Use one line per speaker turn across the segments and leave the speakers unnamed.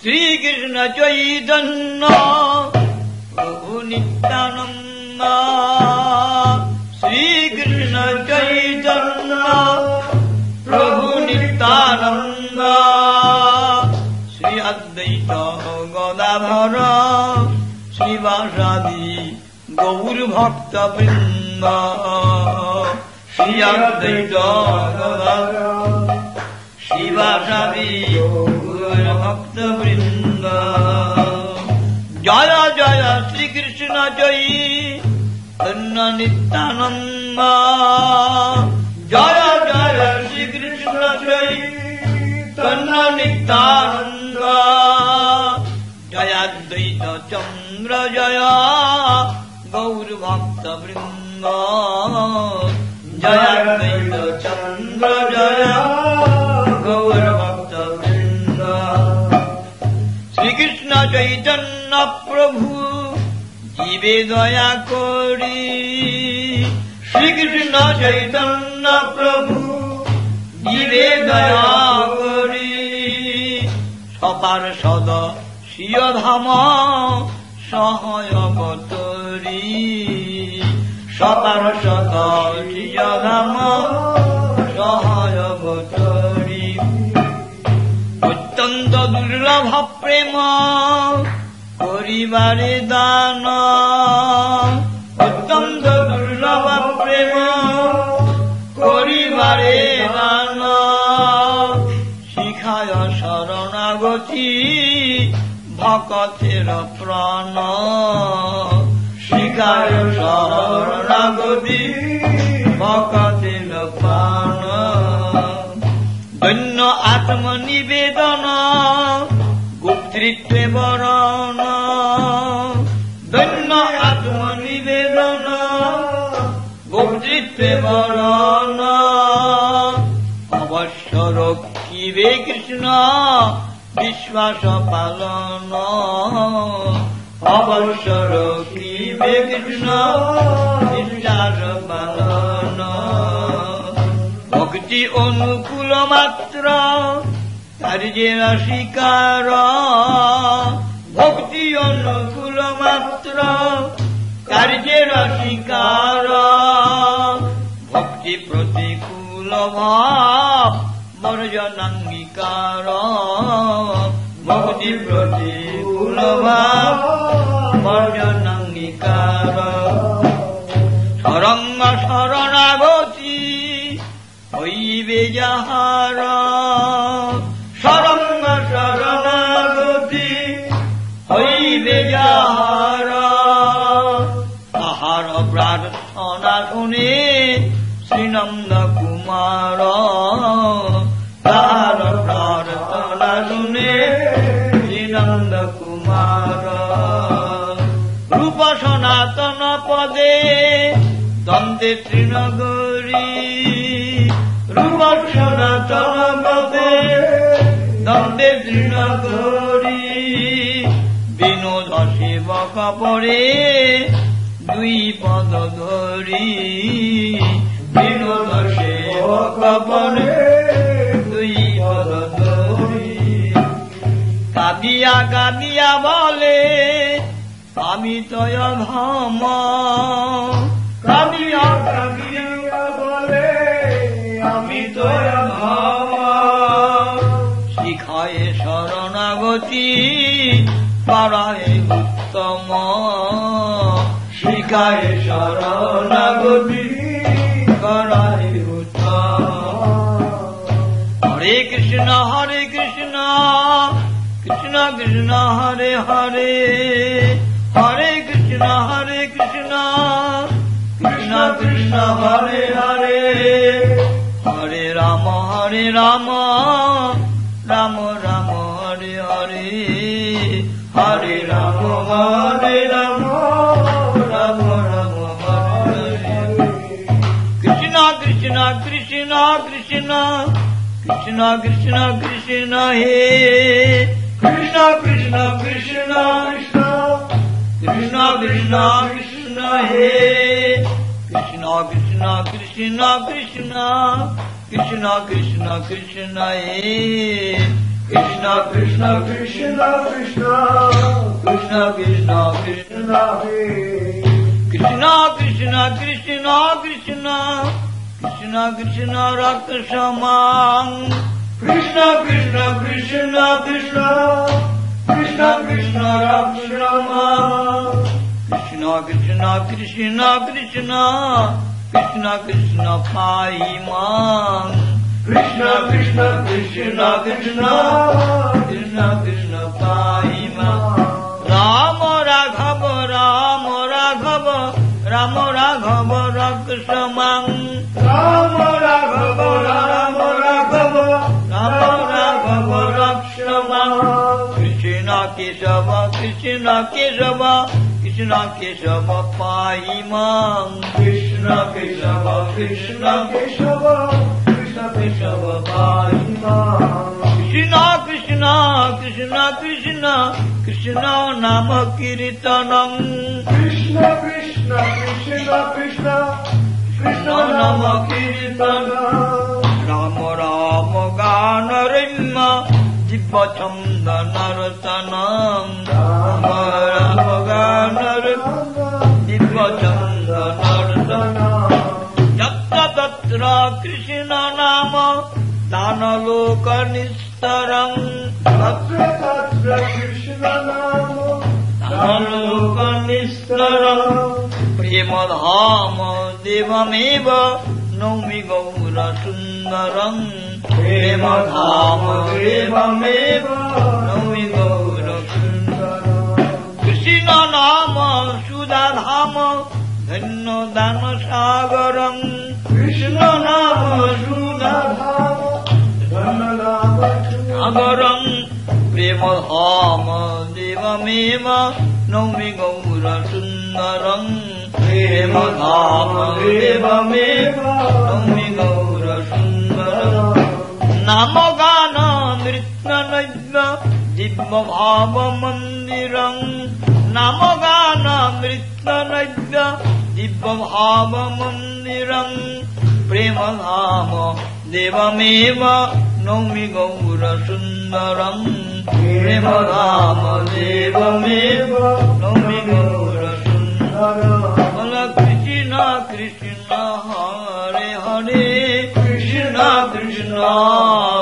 শ্রীকৃষ্ণ চৈতন্য প্রভু নিত্যানন্দ শ্রীকৃষ্ণ চৈতন্য প্রভু নিত্যানন্দ শ্রী অদ্বৈত গদাধর শ্রীবাসাদি গৌর ভক্ত বৃন্দ শ্রী অদ্বৈত গদাধর শ্রীবাসাদি গৌর ভক্ত বৃন্দ জয় জয় শ্রীকৃষ্ণ চৈতন্য নিত্যানন্দ জয় জয় শ্রীকৃষ্ণ চৈতন্য নিত্যানন্দ জয়াদ্বৈত চন্দ্র জয় গৌর ভক্ত বৃন্দ জয়াদ্বৈত চন্দ্র জয় গৌর ভক্ত বৃন্দ শ্রীকৃষ্ণ চৈতন্য প্রভু জীবে দয়া করি শ্রীকৃষ্ণ চৈতন্য প্রভু জীবে দয়া করি সপার সদ স্বীয় ধাম সহায়বতরি সপার সদ স্বীয় ধাম সহায়বতরি অত্যন্ত দুর্লভ প্রেম করিবারে দান অত্যন্ত দুর্লভ প্রেম করিবারে দান শিখায় শরণাগতি ভকতের প্রাণ শিখায় শরণাগতি ভকতের প্রাণ ধন্য আত্মনিবেদন গোত্রীত্বে বরণ ধন্য আত্মনিবেদন গোত্রীত্বে বরণ অবশ্য রক্ষিবে কৃষ্ণ বিশ্বাস পালন অবশ্য রক্ষিবে কৃষ্ণ বিশ্বাস পালন ভক্তি অনুকূল মাত্র কার্যের স্বীকার ভক্তি অনুকূল মাত্র কার্যের স্বীকার ভক্তি প্রতিকূল ভাব বর্জনাঙ্গীকার ভক্তি প্রতিকূল ভাব বর্জনাঙ্গীকার শরঙ্গ শরণাগতি হইবে যাহার শরঙ্গ শরণাগতি হইবে যাহার তাহার প্রার্থনা শুনে শ্রীনন্দ কুমার তাহার প্রার্থনা শুনে শ্রীনন্দ কুমার রূপ সনাতন পদে দ্বন্দ্বে তৃণগরী রূপ সনাতন পদে দ্বন্দ্বে তৃণগরী বিনোদ সেবক পরে দুই পদ ধরি বিনোদ সেবক পরে দুই পদ ধরি কাঁদিয়া কাঁদিয়া বলে আমি তয় ধাম কাঁদিয়া কাঁদিয়া বলে আমি তয় ধাম শিখায় শরণাগতি পারায় উত্তম শিখায় শরণাগতি করায় উত্তম হরে কৃষ্ণ কৃষ্ণ কৃষ্ণ হরে হরে হরে কৃষ্ণ কৃষ্ণ কৃষ্ণ হরে হরে হরে রাম রাম রাম হরে হরে হরে রাম রাম রাম হরে হরে কৃষ্ণ কৃষ্ণ কৃষ্ণ কৃষ্ণ কৃষ্ণ কৃষ্ণ কৃষ্ণ হে কৃষ্ণ কৃষ্ণ কৃষ্ণ কৃষ্ণ কৃষ্ণ কৃষ্ণ কৃষ্ণ হে কৃষ্ণ কৃষ্ণ কৃষ্ণ কৃষ্ণ কৃষ্ণ কৃষ্ণ কৃষ্ণ হে Krishna Krishna Krishna Krishna Krishna Krishna Krishna Krishna Krishna Krishna Krishna Krishna Krishna Raksamam Krishna Krishna Krishna Krishna Krishna Krishna Raksamam Krishna Krishna Krishna Krishna Krishna Krishna Paimam Krishna Krishna Krishna Krishna Krishna Krishna Paimam Rama Raghava Rama Raghava Rama Raghava Raksamam Rama Raghava Rama Raghava Rama Raghava Raksamam Krishna Kesava Krishna Kesava Krishna Kesava Paimam Krishna Kesava Krishna Kesava Krishna Kesava Paimam Krishna Krishna Krishna Krishna Krishna Nama Kirtanam Krishna Krishna Krishna Krishna Krishna Nama Kirtanam Rama Rama Gana Rimma Jibba Chanda Naratanam Rama Rama Gana Rimma Jibba Chanda Naratanam Yatra Tatra Krishna Nama Dhanaloka Nistaram Tatra Tatra Krishna Nama Dhanaloka Nistaram Premadhama Devameva Naumi Gaura Sundaram Premadhama Devameva Naumi Gaura Sundaram Krishna Nama Sudadhama Dhanno Dana Sagaram Krishna Nama Sudadhama Dhanno Dana Sagaram Premadhama Devameva Naumi Gaura Sundaram Premadhama Devameva Naumi Gaura Sundaram Namogana Mritnanayva Dibba Bhava Mandiram Namogana Mritnanayva Dibba Bhava Mandiram Premadhama Devameva Naumi Gaura Sundaram Premadhama Devameva Naumi Gaura Sundaram Bala Krishna Krishna Hare Hare Krishna Krishna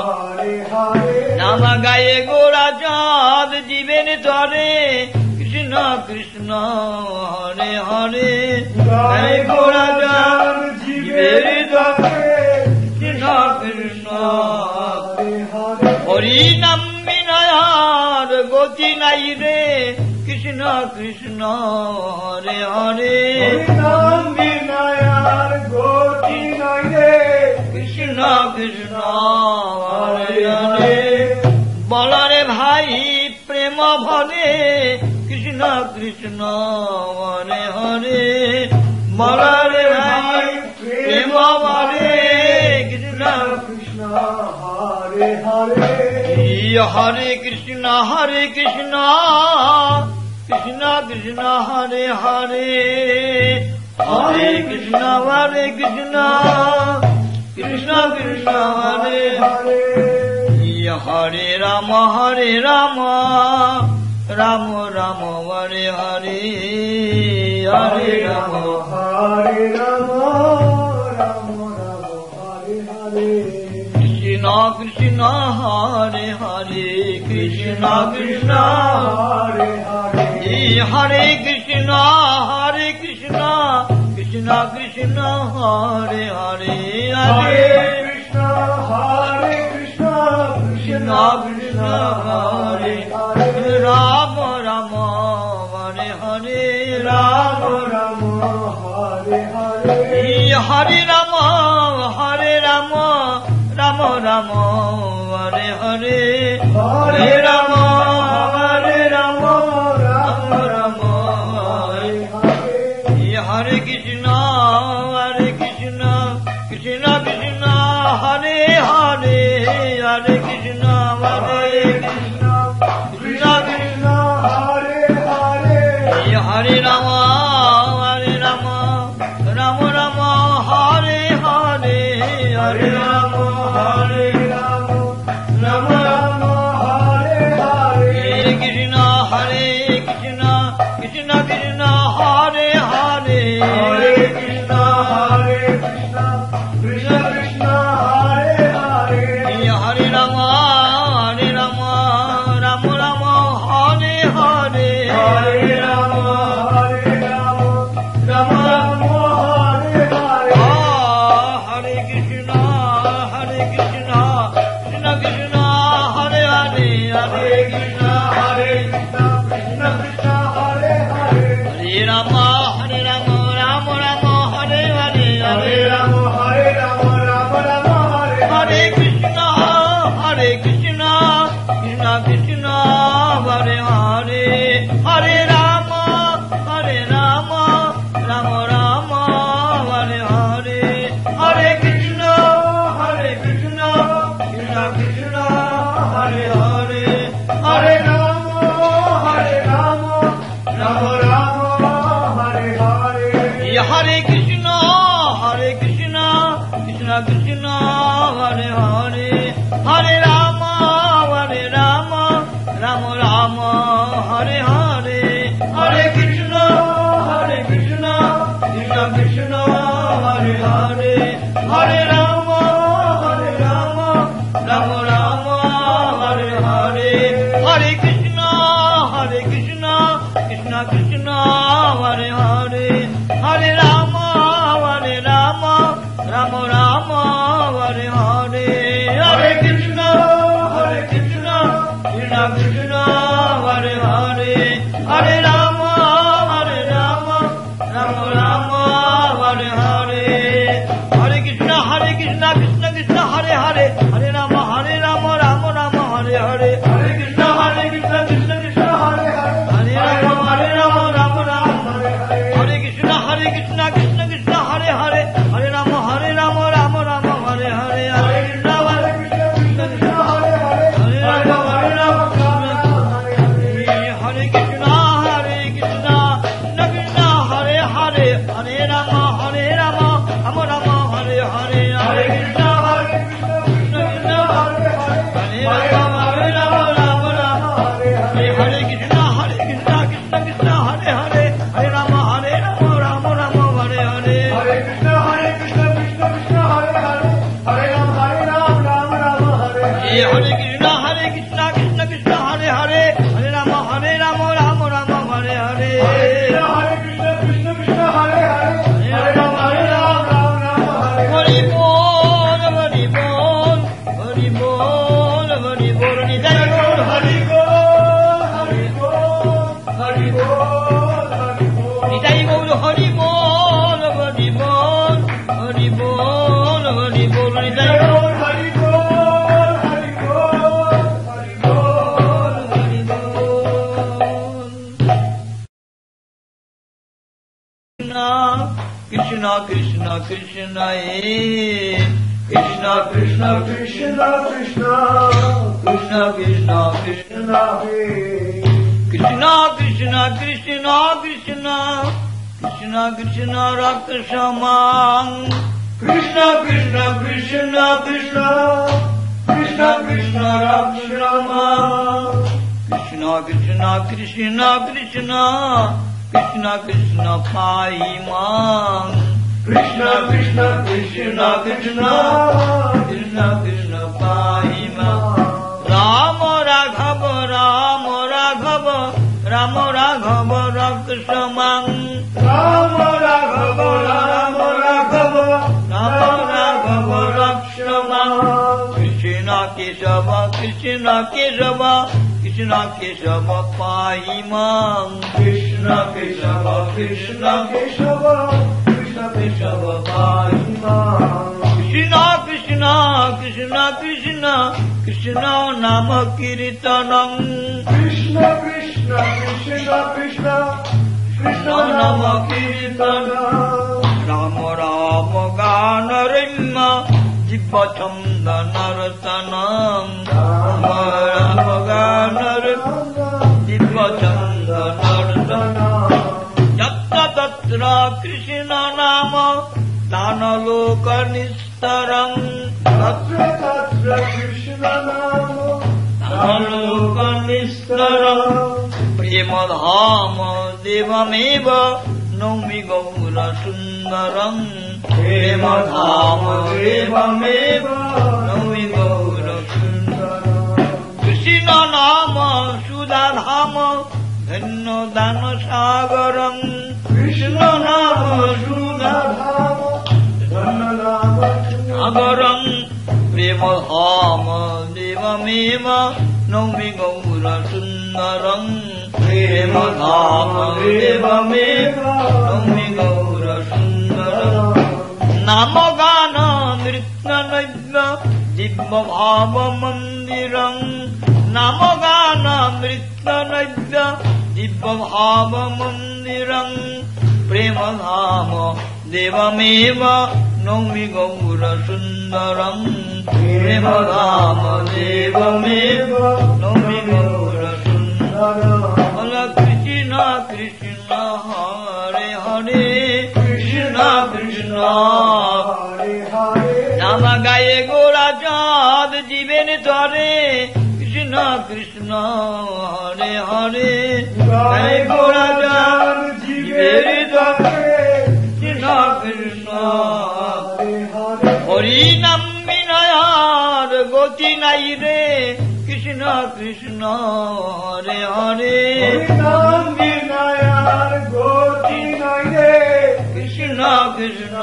Hare Hare Nama Gaye Gora Jad Jiven Tare Krishna Krishna Hare Hare Gaye Gora Jad Jiven Tare Krishna Krishna Hare Hare Hari Nam Vinayar Goti Nai Re Krishna Krishna Hare Hare Hari Nam Vinayar Goti Nai Re Krishna Krishna Hare Hare Bolare Bhai Prema Bhare Krishna Krishna Hare Hare Bolare Bhai Prema Bhare Krishna Krishna Hare Hare Hare Krishna Krishna Krishna Hare Hare Hare Krishna Krishna Krishna Hare Hare Hare Rama Rama Rama Hare Hare Hare Rama Rama Rama Hare Hare Krishna Krishna Hare Hare Krishna Krishna Hare Hare Hare Krishna Krishna Krishna Hare Hare Hare Krishna Krishna Krishna Hare Hare Rama Rama Hare Hare Rama Rama Hare Hare Hare Rama Rama Rama Hare Hare Hare Rama Rama Rama Hare Hare Hare Krishna Krishna Krishna Hare Hare Hare Krishna Krishna Krishna Hare Hare Hare Rama Rama Rama Hare Hare Hare Rama Rama Rama नौमि गौर सुन्दरं प्रेमधामदेवमेव नौमि गौर सुन्दरं नामगान नृत्यनैव दिव्यभावमन्दिरं नामगान नृत्यनैव दिव्यभावमन्दिरं प्रेमधाम देवमेव नौमि गौर सुन्दरं प्रेमधाम देवमेव नौमि गौर सुन्दरं कृष्ण कृष्ण हरे हरे कृष्ण कृष्ण हरे हरे नाम गाये गोरा चाँद जीवन तोरे कृष्ण कृष्ण हरे हरे गाये गोरा चाँद जीवन तोरे कृष्ण कृष्ण हरे हरे हरि नाम बिनायार गति नाई रे कृष्ण कृष्ण हरे हरे हरि नाम बिनायार गति नाई रे कृष्ण कृष्ण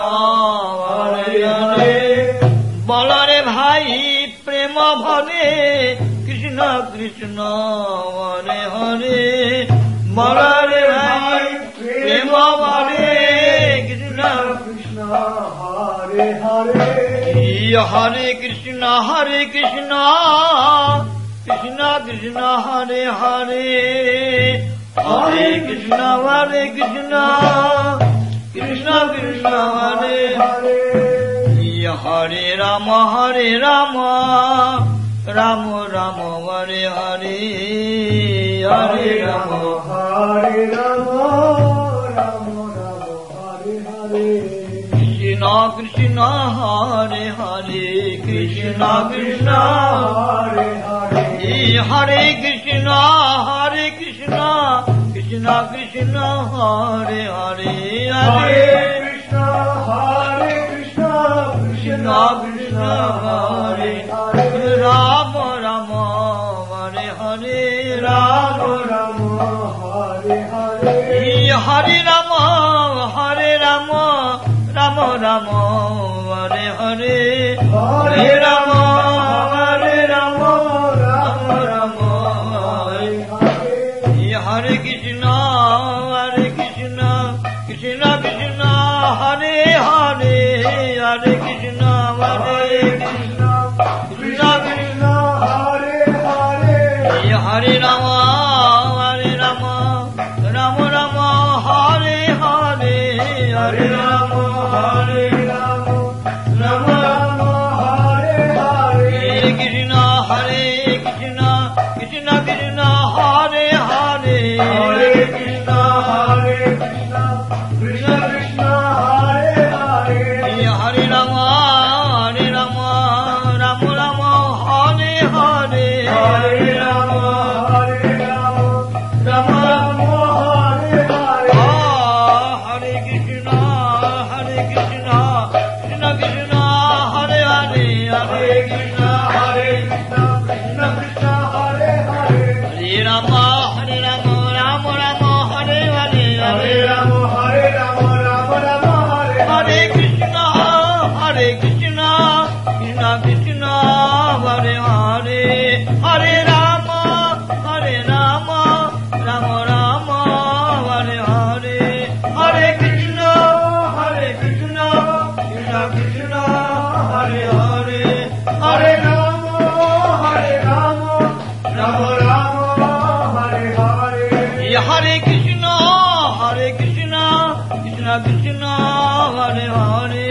हरे हरे বলরে ভাই প্রেম ভরে কৃষ্ণ কৃষ্ণ হরে হরে বলরে ভাই প্রেম ভরে কৃষ্ণ কৃষ্ণ হরে হরে হরে কৃষ্ণ কৃষ্ণ কৃষ্ণ হরে হরে হরে কৃষ্ণ কৃষ্ণ কৃষ্ণ কৃষ্ণ হরে হরে हरे राम राम राम हरे हरे हरे राम हरे राम राम हरे हरे कृष्ण कृष्ण हरे हरे कृष्ण कृष्ण हरे हरे हरे कृष्ण कृष्ण कृष्ण कृष्ण हरे हरे हरे कृष्ण हरे कृष्ण कृष्ण हरे हरे राम राम हरे हरे राम राम हरे हरे हरे राम राम राम हरे हरे हरे राम राम राम हरे हरे हरे कृष्ण कृष्ण कृष्ण कृष्ण हरे हरे हरे कृष्ण हरे कृष्ण कृष्ण कृष्ण हरे हरे हरे राम राम राम हरे हरे हरे राम राम राम हरे हरे कृष्ण कृष्ण कृष्ण कृष्ण हरे हरे हरे कृष्ण कृष्ण कृष्ण कृष्ण हरे हरे हरे राम राम राम हरे हरे हरे राम राम राम हरे हरे हरे कृष्ण कृष्ण कृष्ण हरे हरे हरे कृष्ण कृष्ण कृष्ण हरे हरे हरे राम राम राम हरे हरे हरे राम राम हरे हरे कृष्ण कृष्ण कृष्ण हरे हरे हरे राम राम राम हरे हरे हरे कृष्ण कृष्ण कृष्ण हरे हरे हरे राम राम राम हरे हरे हरे कृष्ण कृष्ण कृष्ण हरे हरे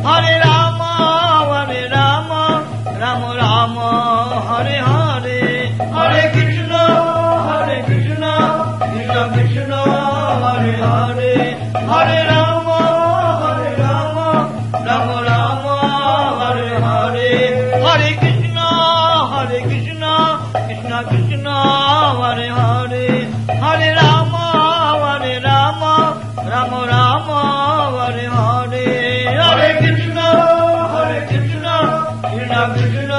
हरे राम राम राम हरे हरे हरे कृष्ण कृष्ण कृष्ण हरे हरे हरे राम राम राम हरे हरे हरे कृष्ण कृष्ण कृष्ण हरे हरे हरे राम राम राम हरे हरे हरे कृष्ण कृष्ण कृष्ण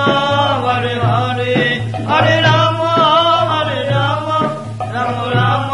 हरे हरे हरे राम राम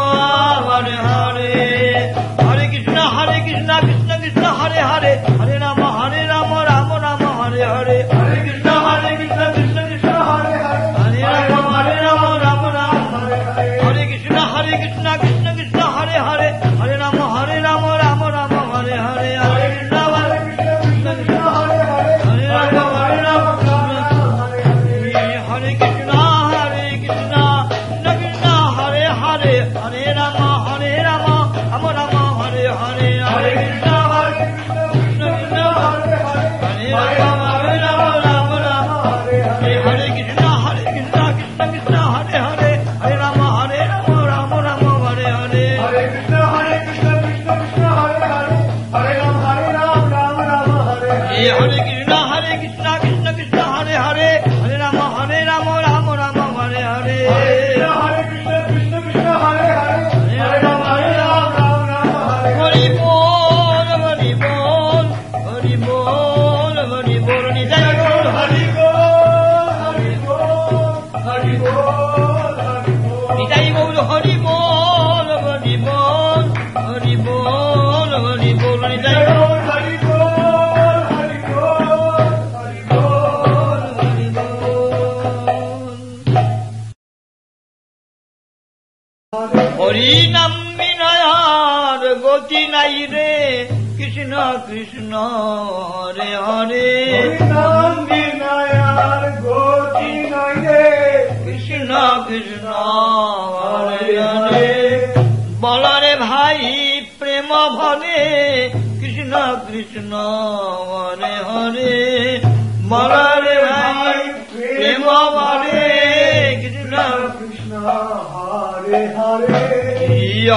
হরিনাম বিনয়ার গতি নাই রে কৃষ্ণ কৃষ্ণ হরে হরে
হরিনাম বিনয়ার গতি নাই রে
কৃষ্ণ কৃষ্ণ হরে হরে বলরে ভাই প্রেম ভরে কৃষ্ণ কৃষ্ণ হরে হরে বলরে ভাই প্রেম ভরে কৃষ্ণ
কৃষ্ণ হরে হরে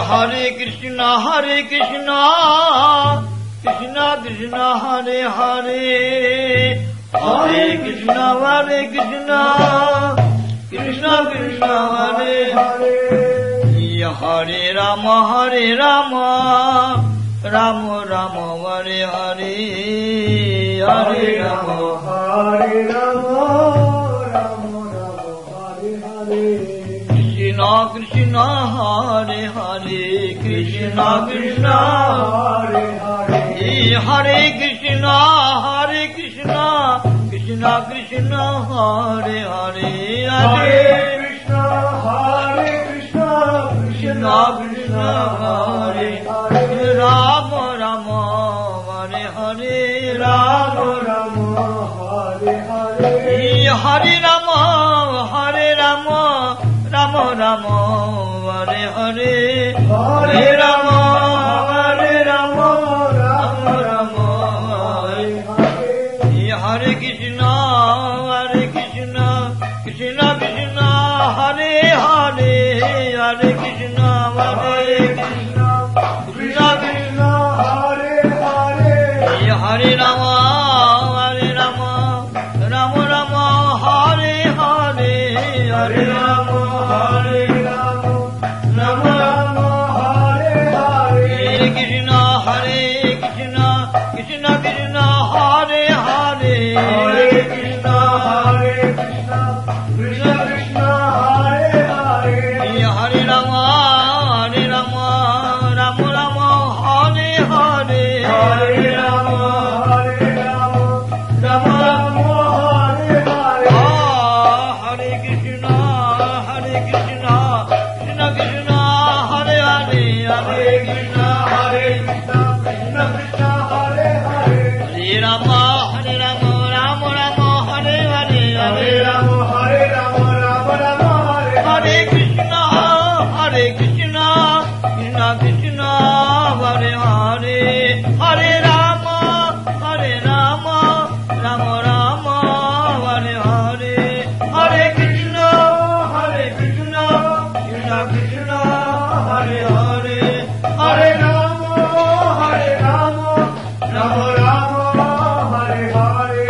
হরে কৃষ্ণ কৃষ্ণ কৃষ্ণ হরে হরে হরে কৃষ্ণ কৃষ্ণ কৃষ্ণ কৃষ্ণ হরে
হরে
হরে রাম রাম রাম হরে হরে হরে রাম
হরে রাম রাম রাম হরে হরে
কৃষ্ণ কৃষ্ণ হরে হরে কৃষ্ণ কৃষ্ণ
হরে হরে
হরে কৃষ্ণ কৃষ্ণ কৃষ্ণ কৃষ্ণ হরে হরে
হরে
হরে
কৃষ্ণ কৃষ্ণ
কৃষ্ণ হরে হরে রাম রাম হরে হরে রাম
রাম হরে হরে
হরে রাম রাম রাম হরে হরে হরে রাম রাম রাম হরে হরে কৃষ্ণ কৃষ্ণ কৃষ্ণ কৃষ্ণ হরে হরে হরে কৃষ্ণ হরে কৃষ্ণ কৃষ্ণ কৃষ্ণ
হরে হরে
হরে রাম রাম রাম হরে হরে হরে রাম হরে
Ram
Ram
Ram Hare Hare
Hare Krishna Krishna Krishna Krishna Hare Hare
Hare Krishna Krishna Krishna Hare Hare
Hare Ram Ram Ram Hare Hare
Hare Ram Ram Ram Hare Hare
Hare Krishna Krishna Krishna Hare Hare Hare Krishna
Krishna Krishna Hare Hare
Hare Ram Ram Hare Hare
Hare Ram Ram Ram Hare
Hare Krishna Krishna Krishna Hare Hare Hare Ram Ram Ram Hare Hare Hare Krishna Krishna Krishna Hare Hare Hare
Ram Ram Ram Hare Hare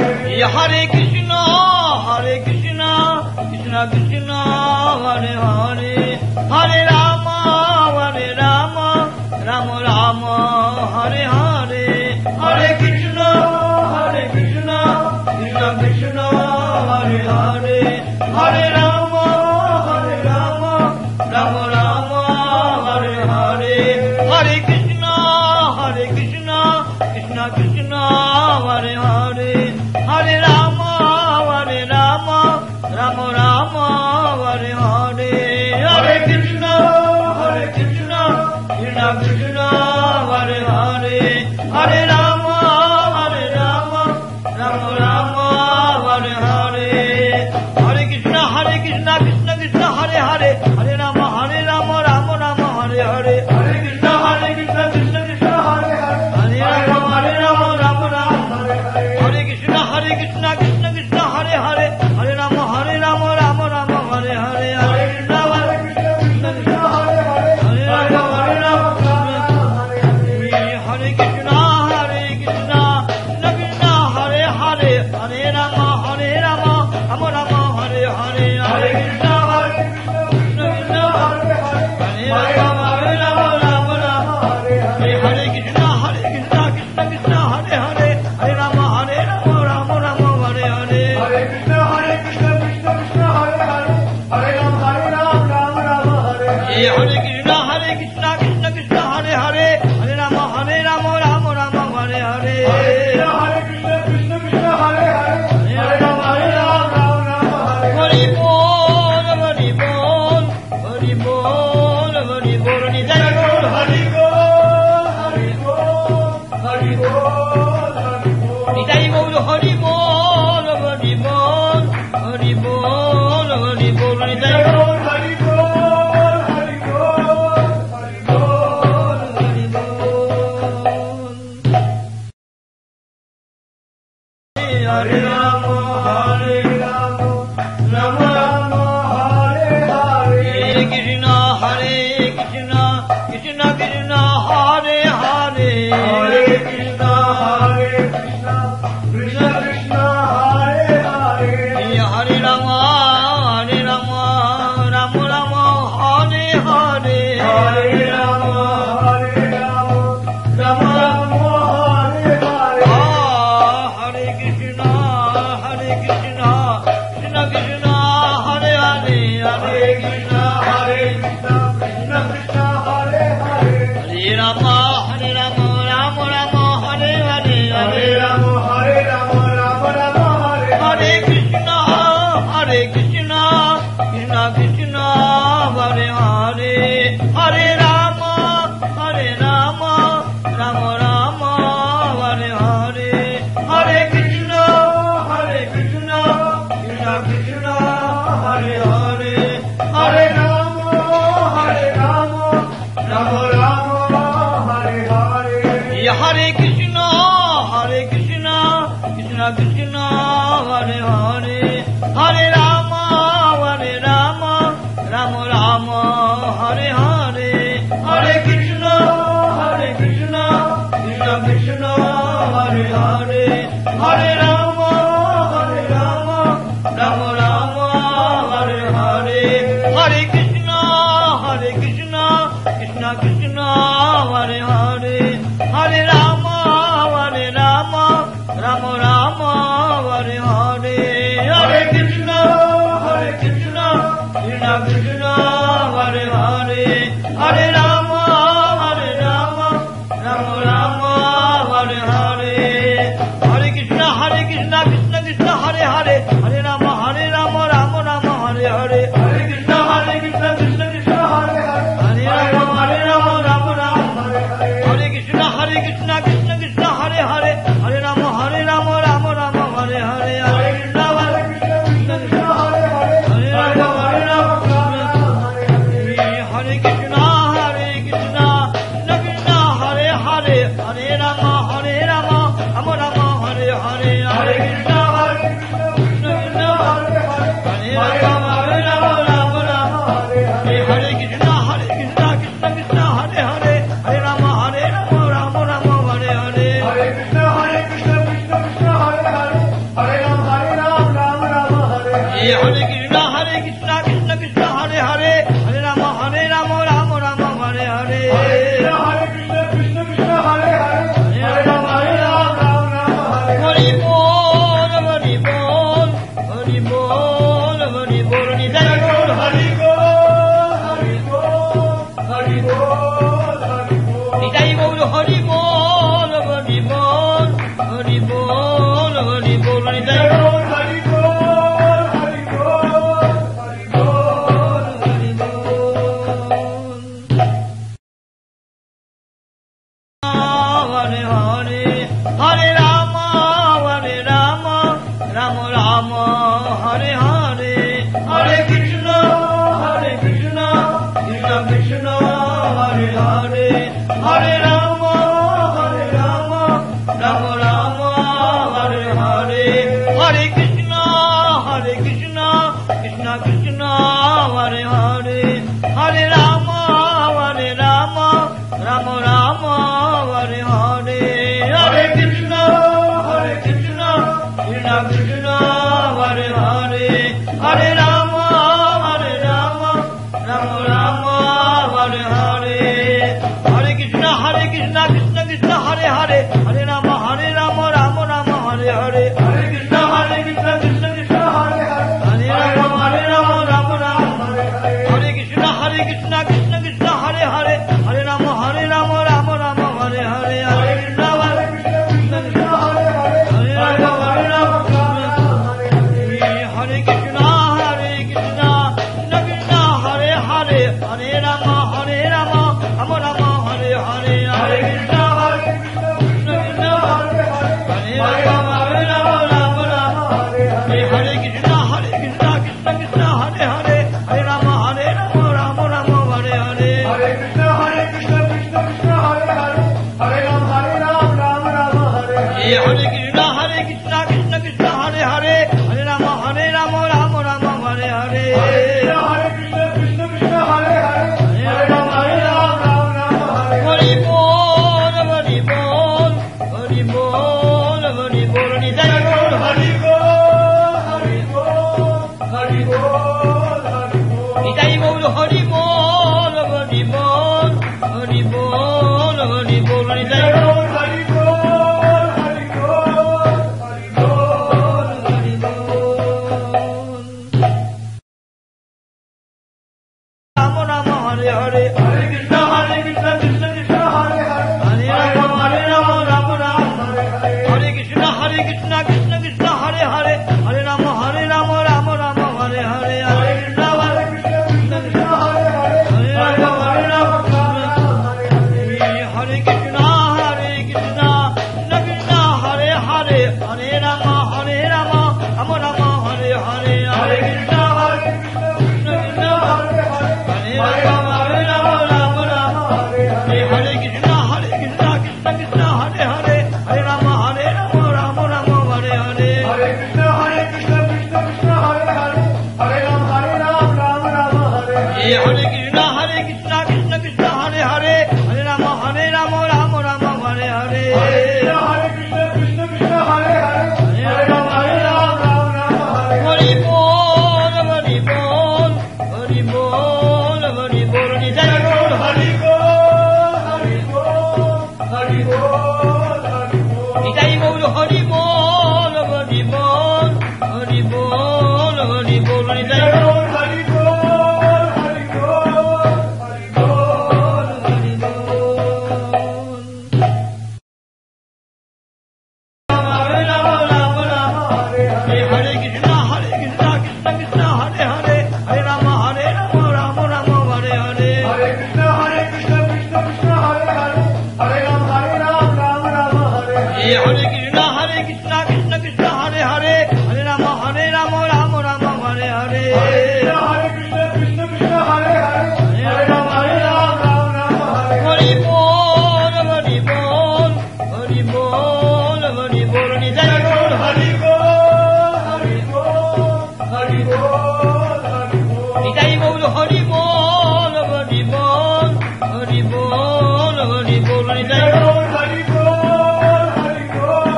Hare Krishna Krishna Krishna Hare Hare Hare Ram Ram Ram Hare Hare Hare Krishna Krishna Krishna Hare Hare Hare Ram Ram Ram Hare Hare Hare Krishna Krishna Krishna Hare Hare Hare Ram Ram Hare Hare Hare Krishna Hare Krishna Krishna Krishna Hare Hare Hare Rama Rama Rama Hare Hare
Hare Krishna Krishna Krishna Hare Hare Hare Rama Rama Rama Hare Hare
Hari Bol Hari Bol Hari Bol Hari Bol Nidai Bol Hari
Hari Bol Hari Bol Hari Bol
Nidai Bol Hari Bol Hari Bol Hari Bol Hari Bol Nidai Bol
Hari Bol Hari Bol Hari Bol
Hari Bol Hare Rama Hare
Rama Rama Rama Hare Hare
Hare Krishna Krishna Krishna Hare Hare
Hare Krishna Krishna Krishna Hare Hare
Hare Rama Rama Rama Hare Hare
Hare Rama Rama Rama Hare Hare
Hare Krishna Krishna Krishna Hare Hare
Hare Krishna Krishna Krishna Hare Hare
Hare Rama Rama Rama Hare Hare
Hare Rama Rama Rama Hare
Hare Krishna Krishna Krishna Hare Hare Hare Rama Rama Rama Hare Hare Hare Krishna Krishna Krishna Hare Hare Hare
Rama Rama Rama Hare Hare
Hare Krishna Krishna Krishna Hare Hare Hare Rama Rama Rama Hare Hare Hare Krishna Krishna Krishna Hare Hare Hare Rama Rama Rama Hare Hare Hare Krishna Krishna Krishna Hare Hare Hare Rama Rama Rama Hare Hare Hare Krishna Krishna Krishna Hare Hare Hare Rama Rama Rama Hare Hare Hare Krishna Krishna Krishna Hare Hare Hare Rama Rama Rama Hare Hare Hare Krishna Krishna Krishna Hare Hare Hare Rama Rama Rama Hare Krishna Krishna Krishna Hare Hare Hare Rama Rama Hare Hare Hare Krishna
Krishna Hare Hare
Hare Rama
Hare
Hare
Rama
Krishna Krishna Krishna Hare Hare Hare Rama Rama Rama Hare Hare Hare Krishna Krishna Krishna Hare Rama Rama Rama Hare Krishna Krishna Krishna Hare Hare Hare Rama Rama Rama Hare Hare Hare Krishna Krishna Krishna Hare Hare Hare Rama Rama Hare Hare Hari Bol Hari Bol Hari Bol Hari Bol Nidai Bol Hari Nidai Bol Hari Bol Hari Bol Hari Bol Hari Bol Nidai Bol Hari Hare Hare Hare Rama Rama Rama Hare Hare Hare Krishna Krishna Krishna Hare Hare Hare Rama Rama Rama Hare Hare Hare Krishna Krishna Krishna Hare Hare Hare Rama Rama Rama Hare Hare Hare Krishna Krishna Krishna Hare Hare Hare Rama Rama Rama Hare Hare Hare Krishna Krishna Krishna Hare Hare Hare Rama Rama Rama Hare Hare Hare Krishna Krishna Krishna Hare Hare Hare Rama Rama Rama Hare Krishna Krishna Krishna Krishna Krishna Hare Hare Hare Rama Rama Rama Hare Hare Hare Krishna Krishna Krishna Hare Hare Hare Rama Rama Hare Krishna Krishna Krishna Hare Hare Hare Rama Rama Hare Hare Hare Krishna Krishna Krishna Hare Hare Rama Rama Hare Krishna Krishna Krishna Hare Hare Hare Rama Rama Hare Hare
Hare Krishna Krishna Krishna Hare Hare Hare Rama Rama Hare Hare
Hare Krishna Krishna Krishna Hare Hare Hare Rama Rama Hare Hare
Hare Krishna Krishna Krishna Hare Hare Hare Rama Rama Hare
Hari Bol Hari Bol Hari Bol Hari Bol Nidai Bol Hari
Hari Bol Hari Bol Hari Bol
Nidai Bol Hari Bol Hari Bol Hari Bol Hari Bol Nidai Bol
Hari Bol Hari Bol Hari Bol
Hari Bol Rama Rama Hare Hare
Hare Krishna Krishna Krishna Hare Hare
Hare Rama Rama
Hare Hare
Hare Krishna Krishna Krishna Hare Hare Hare Rama Rama Hare Hare Hare Krishna
Krishna Krishna Hare Hare
Hare Rama
Hare Hare
Hare Krishna Krishna Krishna Hare Hare Hare Rama Rama Hare Hare Hare Krishna Krishna Krishna Hare Hare Rama Rama Hare Hare Krishna Krishna Krishna Hare Hare Hare Rama Rama Hare Hare
Hare Krishna Krishna Krishna Hare Hare Hare Rama Rama Hare Hare
Hare Krishna Krishna Krishna Hare Hare Hare Rama Rama Hare Hare
Hare Krishna Krishna Krishna Hare Hare Hare Rama Rama Hare
Hari Bol Hari Bol Hari Bol Hari Bol Nidai Bol Hari
Hari Bol Hari Bol Hari Bol
Nidai Bol Hari Bol Hari Bol Hari Bol Hari Bol Nidai Bol
Hari Bol Hari Bol Hari Bol
Hari Bol Hare Krishna Krishna Krishna Hare Hare Hare Rama Rama Hare Hare
Hare Krishna Krishna Krishna Hare Hare Hare Rama Rama Hare Hare
Hare Krishna Krishna Krishna Hare Hare Hare Rama Rama Hare Hare
Hare Krishna Krishna Krishna Hare Hare Hare Rama Rama Hare
Hari Bol Hari Bol Hari Bol Hari Bol Nidai Bol Hari
Hari Bol Hari Bol Hari Bol
Nidai Bol Hari Bol Hari Bol Hari Bol Hari Bol Nidai Bol
Hari Bol Hari Bol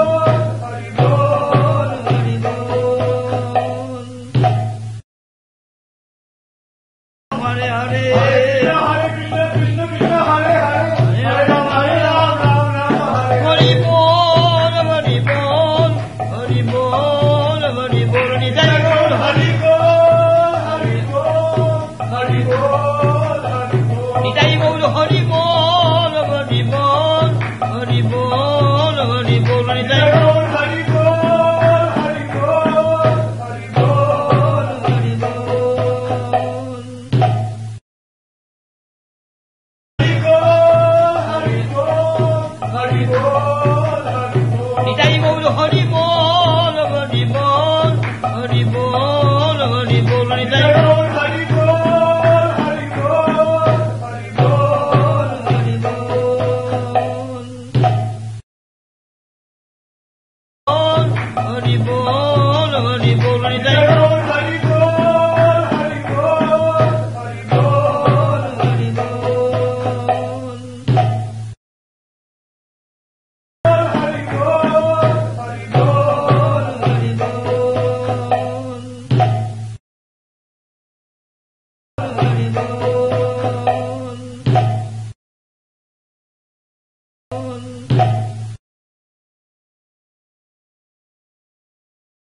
Hari Bol
Hari Bol Hare Hare
Hare Krishna Krishna Krishna Hare Hare Hare Rama Rama Hare
Hari Bol Hari Bol Hari Bol Hari Bol Nidai Bol Hari
Hari Bol Hari Bol Hari Bol
Nidai Bol Hari